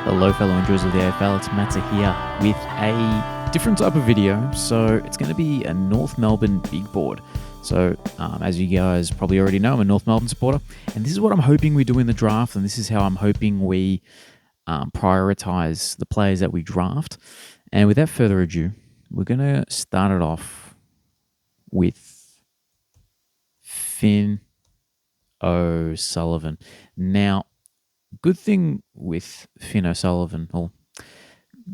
Hello fellow enjoyers of the AFL, it's Matsa here with a different type of video. So it's going to be a North Melbourne big board. So as you guys probably already know, I'm a North Melbourne supporter, and this is what I'm hoping we do in the draft, and this is how I'm hoping we prioritise the players that we draft. And without further ado, we're going to start it off with Finn OSullivan. Now, good thing with Finn OSullivan, or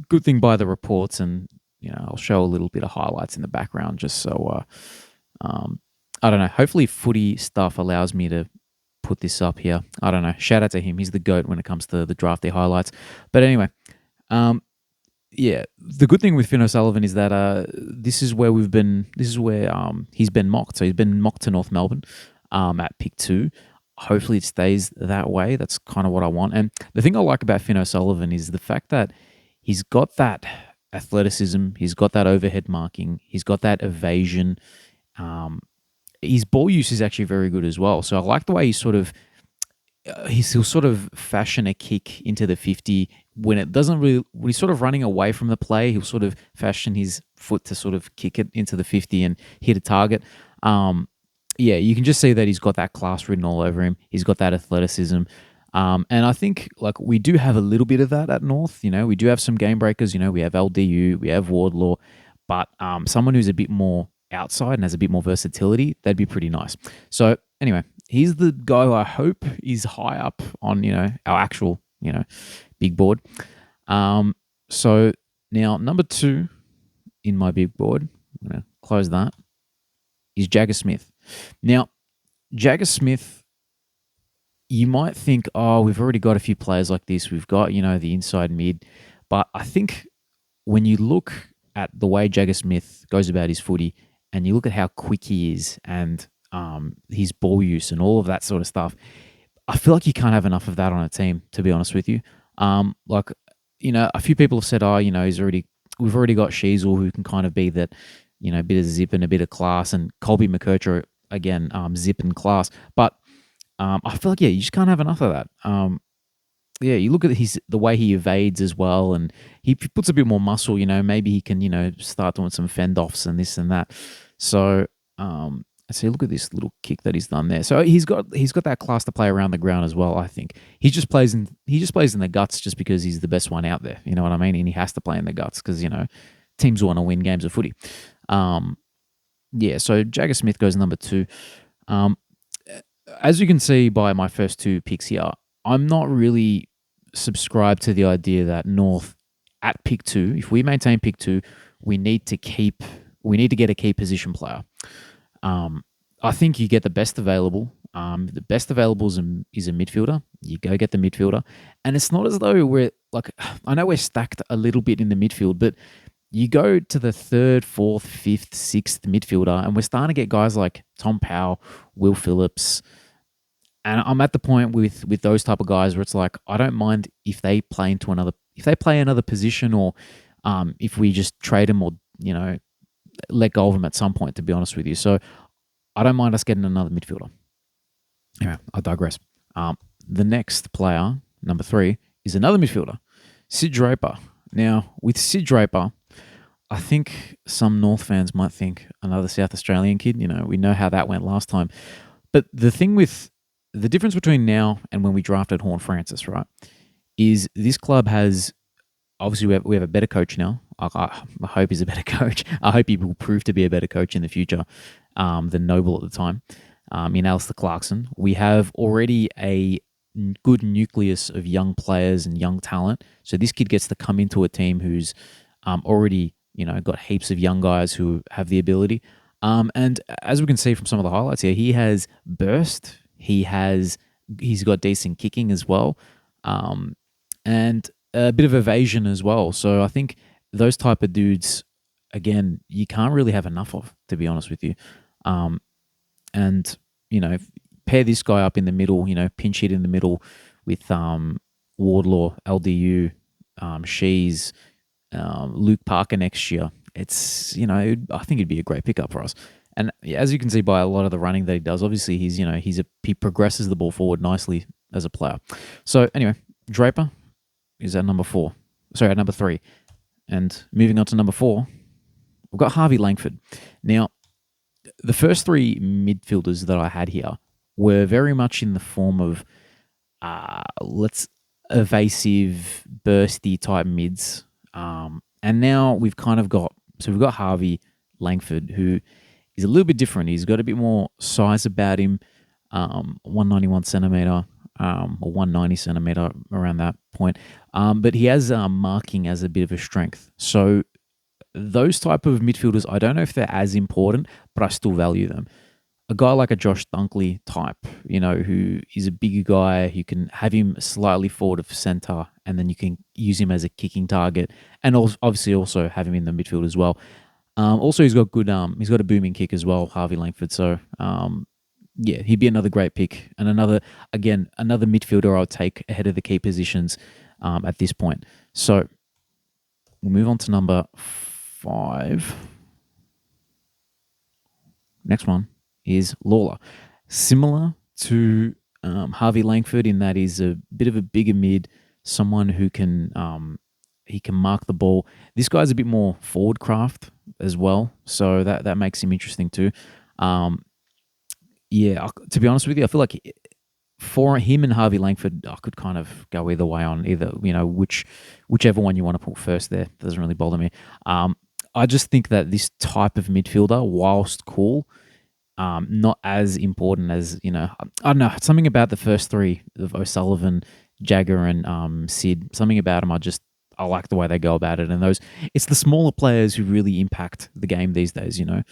good thing by the reports, and I'll show a little bit of highlights in the background just so I don't know. Hopefully, footy stuff allows me to put this up here. I don't know. Shout out to him. He's the GOAT when it comes to the drafty highlights. But anyway, yeah, the good thing with Finn OSullivan is that this is where we've been. This is where he's been mocked. So he's been mocked to North Melbourne at pick 2. Hopefully it stays that way. That's kind of what I want. And the thing I like about Finn OSullivan is the fact that he's got that athleticism, he's got that overhead marking, he's got that evasion. His ball use is actually very good as well. So I like the way he'll sort of fashion a kick into the 50 when it doesn't really, when he's sort of running away from the play, he'll sort of fashion his foot to sort of kick it into the 50 and hit a target. Yeah, you can just see that he's got that class written all over him. He's got that athleticism. And I think we do have a little bit of that at North. We do have some game breakers. We have LDU, we have Wardlaw, but someone who's a bit more outside and has a bit more versatility, that'd be pretty nice. So anyway, he's the guy who I hope is high up on, our actual, big board. So now number 2 in my big board, I'm going to close that, is Jagger Smith. Now, Jagger Smith, you might think, oh, we've already got a few players like this. We've got, the inside mid. But I think when you look at the way Jagger Smith goes about his footy and you look at how quick he is and his ball use and all of that sort of stuff, I feel like you can't have enough of that on a team, to be honest with you. A few people have said, oh, we've already got Sheasel who can kind of be that, a bit of zip and a bit of class, and Colby McKercher, again, zip and class. But I feel like, you just can't have enough of that. You look at the way he evades as well, and he puts a bit more muscle, maybe he can, start doing some fend-offs and this and that. So, so look at this little kick that he's done there. So he's got that class to play around the ground as well, I think. He just plays in the guts just because he's the best one out there, you know what I mean? And he has to play in the guts because, teams want to win games of footy. So Jagger Smith goes number 2. As you can see by my first 2 picks here, I'm not really subscribed to the idea that North at pick 2, if we maintain pick 2, we need to get a key position player. I think you get the best available. The best available is a midfielder. You go get the midfielder. And it's not as though I know we're stacked a little bit in the midfield, but you go to the 3rd, 4th, 5th, 6th midfielder, and we're starting to get guys like Tom Powell, Will Phillips. And I'm at the point with those type of guys where it's like, I don't mind if they play another position, or if we just trade them, or, let go of them at some point, to be honest with you. So I don't mind us getting another midfielder. Anyway, I digress. The next player, number 3, is another midfielder, Sid Draper. Now, with Sid Draper, I think some North fans might think another South Australian kid. We know how that went last time. But the difference between now and when we drafted Horn Francis, right, is this club has, obviously we have a better coach now. I hope he's a better coach. I hope he will prove to be a better coach in the future than Noble at the time, in Alistair Clarkson. We have already a good nucleus of young players and young talent. So this kid gets to come into a team who's already, got heaps of young guys who have the ability. And as we can see from some of the highlights here, he has burst. He's got decent kicking as well, and a bit of evasion as well. So I think those type of dudes, again, you can't really have enough of, to be honest with you. And pair this guy up in the middle, pinch hit in the middle with Wardlaw, LDU, Shees, Luke Parker next year. It's, I think it'd be a great pickup for us. And as you can see by a lot of the running that he does, obviously he progresses the ball forward nicely as a player. So anyway, Draper, is at number 4. Sorry, at number 3. And moving on to number 4, we've got Harvey Langford. Now, the first 3 midfielders that I had here were very much in the form of evasive, bursty type mids. And now we've kind of got, we've got Harvey Langford, who is a little bit different. He's got a bit more size about him, 191 centimeter, or 190 centimeter around that point. But he has marking as a bit of a strength. So those type of midfielders, I don't know if they're as important, but I still value them. A guy like a Josh Dunkley type, who is a bigger guy, you can have him slightly forward of centre, and then you can use him as a kicking target, and obviously also have him in the midfield as well. Also, he's got good. He's got a booming kick as well, Harvey Langford. So, yeah, he'd be another great pick, and another midfielder I'll take ahead of the key positions at this point. So, we'll move on to number 5. Next one is Lawless. Similar to Harvey Langford in that he's a bit of a bigger mid, someone who can mark the ball. This guy's a bit more forward craft as well, so that makes him interesting too. Yeah, to be honest with you, I feel like for him and Harvey Langford, I could kind of go either way on either, whichever one you want to put first there. Doesn't really bother me. I just think that this type of midfielder, whilst cool, not as important as, I don't know, something about the first 3 of OSullivan, Jagger, and Sid, something about them, I like the way they go about it. And it's the smaller players who really impact the game these days, look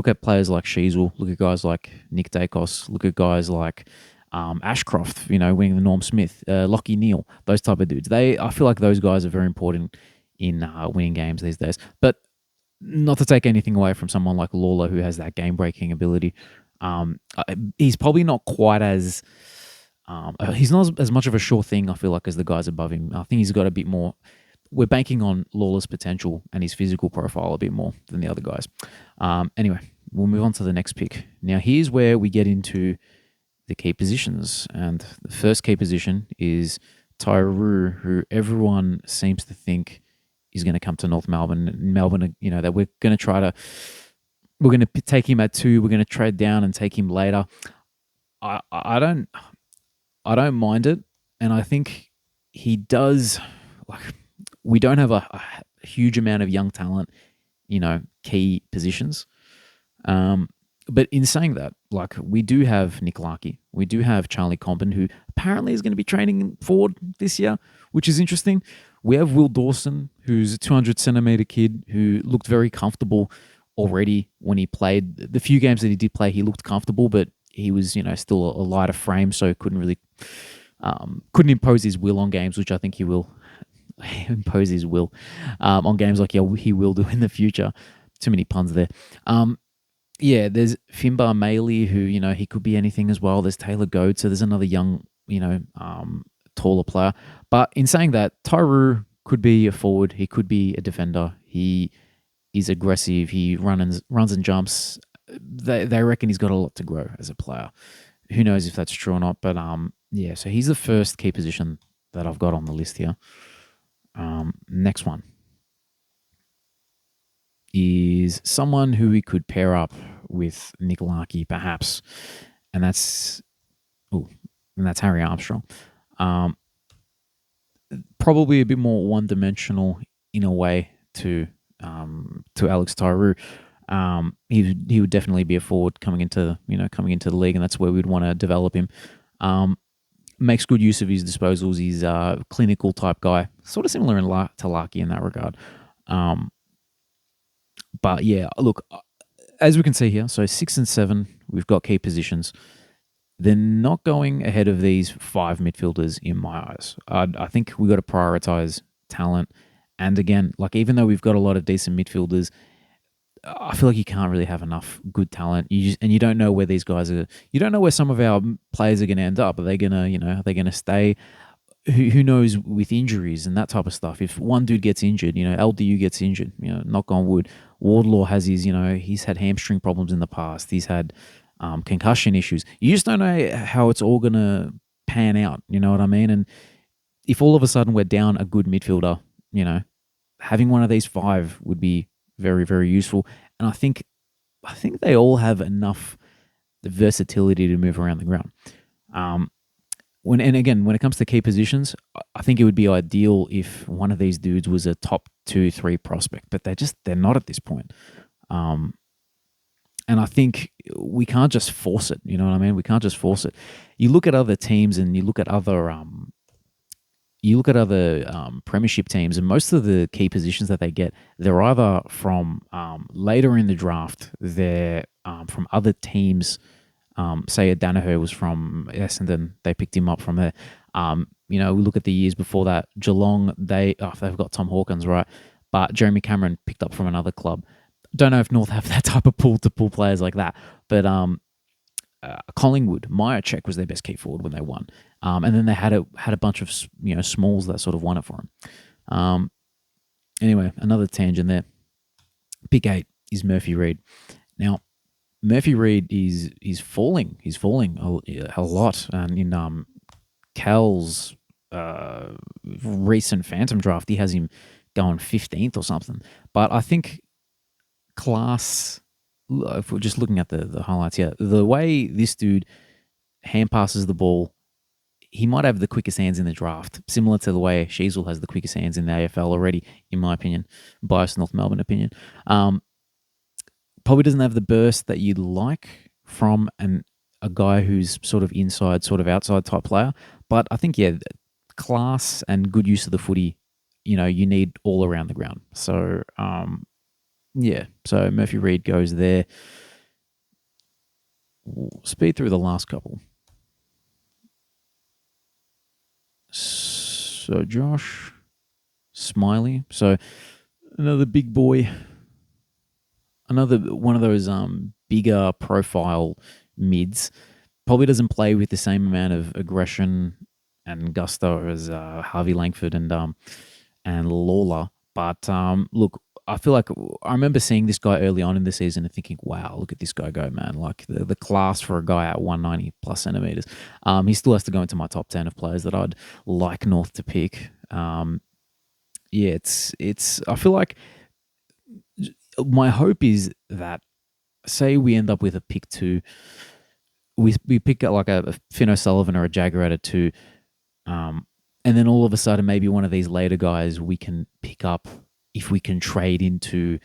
at players like Sheasel, look at guys like Nick Dacos, look at guys like Ashcroft, winning the Norm Smith, Lockie Neal, those type of dudes. I feel like those guys are very important in winning games these days. But not to take anything away from someone like Lawler, who has that game-breaking ability. He's probably not quite as... he's not as much of a sure thing, I feel like, as the guys above him. I think he's got a bit more... We're banking on Lawler's potential and his physical profile a bit more than the other guys. Anyway, we'll move on to the next pick. Now, here's where we get into the key positions. And the first key position is Tyroo, who everyone seems to think is going to come to North Melbourne. Melbourne, that we're going to take him at 2. We're going to trade down and take him later. I don't mind it, and I think he does. We don't have a huge amount of young talent, key positions. But in saying that, we do have Nick Larkey, we do have Charlie Compton, who apparently is going to be training forward this year, which is interesting. We have Will Dawson, who's a 200 centimeter kid who looked very comfortable already when he played. The few games that he did play, he looked comfortable, but he was, still a lighter frame, so couldn't really couldn't impose his will on games, which I think he will impose his will on games like he will do in the future. Too many puns there. Yeah, there's Finbar Maley, who, he could be anything as well. There's Taylor Goad, so there's another young, taller player. But in saying that, Tyroo could be a forward. He could be a defender. He is aggressive. He runs and jumps. They reckon he's got a lot to grow as a player. Who knows if that's true or not? But yeah, so he's the first key position that I've got on the list here. Next one is someone who we could pair up with Nick Larkey, perhaps, and that's Harry Armstrong. Probably a bit more one-dimensional in a way to Alex Tyroo. He would definitely be a forward coming into the league, and that's where we'd want to develop him. Makes good use of his disposals. He's a clinical type guy, sort of similar to Larkey in that regard. But yeah, look, as we can see here, so 6 and 7, we've got key positions. They're not going ahead of these 5 midfielders in my eyes. I think we've got to prioritize talent. And again, even though we've got a lot of decent midfielders, I feel like you can't really have enough good talent. You don't know where these guys are. You don't know where some of our players are going to end up. Are they going to stay? Who knows with injuries and that type of stuff. If one dude gets injured, LDU gets injured, knock on wood. Wardlaw has he's had hamstring problems in the past. He's had concussion issues. You just don't know how it's all going to pan out. You know what I mean? And if all of a sudden we're down a good midfielder, having one of these 5 would be very, very useful. And I think they all have enough versatility to move around the ground. When it comes to key positions, I think it would be ideal if one of these dudes was a top 2-3 prospect, but they're not at this point. And I think we can't just force it. You know what I mean? We can't just force it. You look at other teams and you look at other premiership teams, and most of the key positions that they get, they're either from later in the draft, they're from other teams. Say a Danaher was from Essendon, they picked him up from there. We look at the years before that, Geelong, they've got Tom Hawkins, right? But Jeremy Cameron picked up from another club. Don't know if North have that type of pool to pull players like that, but Collingwood, Myercheck was their best key forward when they won, and then they had a bunch of smalls that sort of won it for them. Anyway, another tangent there. Pick 8 is Murphy Reid. Now, Murphy Reid is falling. He's falling a lot, and in Cal's recent Phantom draft, he has him going 15th or something. But I think class, if we're just looking at the highlights here, the way this dude hand passes the ball, he might have the quickest hands in the draft, similar to the way Sheasel has the quickest hands in the AFL already, in my opinion, biased North Melbourne opinion. Probably doesn't have the burst that you'd like from a guy who's sort of inside, sort of outside type player. But I think, class and good use of the footy, you need all around the ground. So, so Murphy Reid goes there. Speed through the last couple. So Josh, Smiley. So another big boy. Another one of those bigger profile mids. Probably doesn't play with the same amount of aggression and gusto as Harvey Langford and Lawless. But look, I feel like I remember seeing this guy early on in the season and thinking, wow, look at this guy go, man. Like the class for a guy at 190 plus centimeters. He still has to go into my top 10 of players that I'd like North to pick. It's I feel like my hope is that, say we end up with a pick 2, we pick up like a Finn O'Sullivan or a Jagger at a 2, and then all of a sudden maybe one of these later guys we can pick up if we can trade into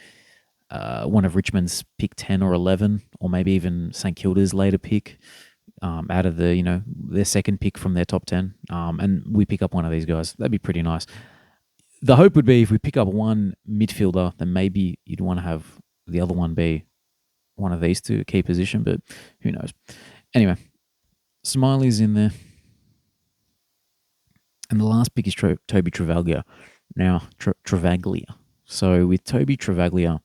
one of Richmond's pick 10 or 11, or maybe even St Kilda's later pick out of their second pick from their top 10, and we pick up one of these guys. That'd be pretty nice. The hope would be if we pick up one midfielder, then maybe you'd want to have the other one be one of these two, a key position, but who knows. Anyway, Smiley's in there. And the last pick is Toby Travaglia. Now, Travaglia. So with Toby Travaglia,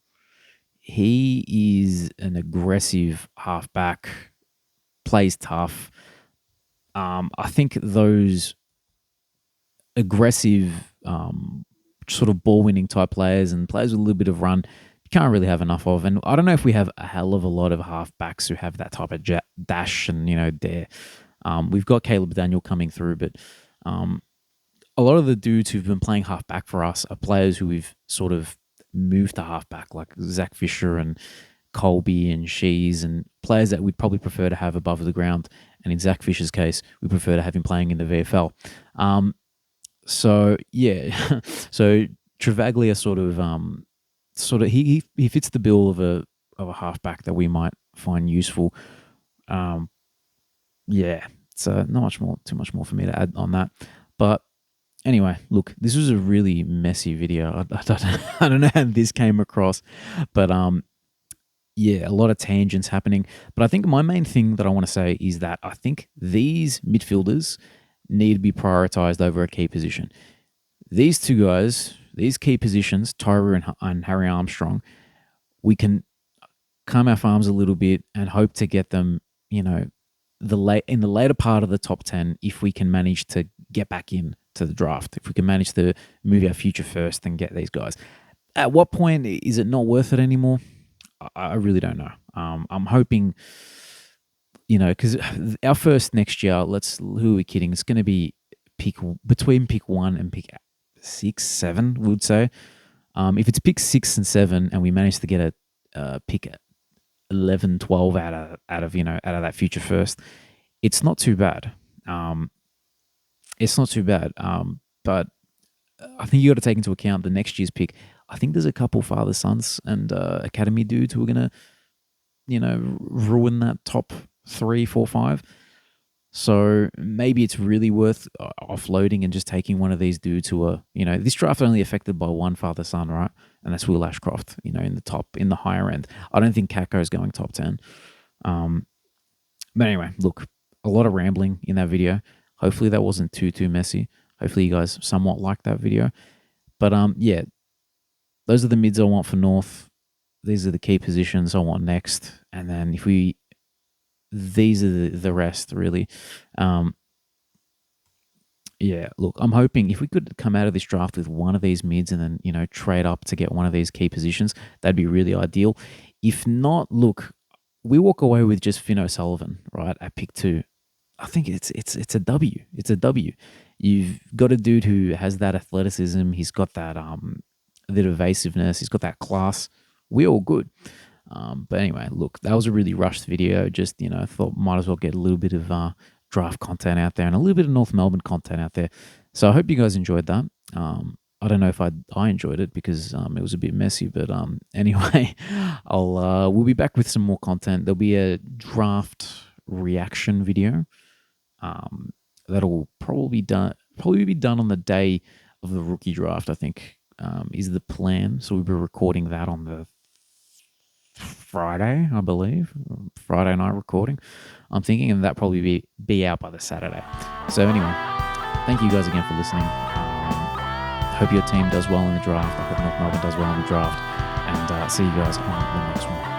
he is an aggressive halfback, plays tough. I think those aggressive sort of ball-winning type players and players with a little bit of run, you can't really have enough of. And I don't know if we have a hell of a lot of halfbacks who have that type of dash and, dare. We've got Caleb Daniel coming through, but a lot of the dudes who've been playing halfback for us are players who we've sort of moved to halfback, like Zach Fisher and Colby and Shees, and players that we'd probably prefer to have above the ground. And in Zach Fisher's case, we prefer to have him playing in the VFL. So Travaglia sort of he fits the bill of a halfback that we might find useful. So not too much more for me to add on that. But anyway, look, this was a really messy video. I don't know how this came across, but a lot of tangents happening. But I think my main thing that I want to say is that I think these midfielders need to be prioritized over a key position. These two guys, these key positions, Tyra and Harry Armstrong, we can calm our farms a little bit and hope to get them, in the later part of the top 10 if we can manage to get back in to the draft, if we can manage to move our future first and get these guys. At what point is it not worth it anymore? I really don't know. I'm hoping, because our first next year, who are we kidding? It's going to be between pick 1 and pick 6, 7, we would say. If it's pick 6 and 7 and we manage to get a pick 11, 12 out of that future first, it's not too bad. It's not too bad. But I think you got to take into account the next year's pick. I think there's a couple father sons and academy dudes who are gonna, ruin that top 3, 4, 5. So maybe it's really worth offloading and just taking one of these dudes who are, this draft only affected by one father son, right? And that's Will Ashcroft, in the higher end. I don't think Kako is going top 10. But anyway, look, a lot of rambling in that video. Hopefully that wasn't too messy. Hopefully you guys somewhat liked that video. But yeah, those are the mids I want for North. These are the key positions I want next. And then these are the rest, really. Yeah, look, I'm hoping if we could come out of this draft with one of these mids and then, trade up to get one of these key positions, that'd be really ideal. If not, look, we walk away with just Finn O'Sullivan, right, at pick 2. I think it's a W. It's a W. You've got a dude who has that athleticism. He's got that that evasiveness. He's got that class. We're all good. But anyway, look, that was a really rushed video. Just, I thought might as well get a little bit of draft content out there and a little bit of North Melbourne content out there. So I hope you guys enjoyed that. I don't know if I enjoyed it because it was a bit messy. But anyway, we'll be back with some more content. There'll be a draft reaction video. That'll probably be done on the day of the rookie draft, I think, is the plan. So we'll be recording that on the Friday, I believe. Friday night recording, I'm thinking, and that probably be out by the Saturday. So anyway, thank you guys again for listening. Hope your team does well in the draft. I hope North Melbourne does well in the draft. And see you guys on the next one.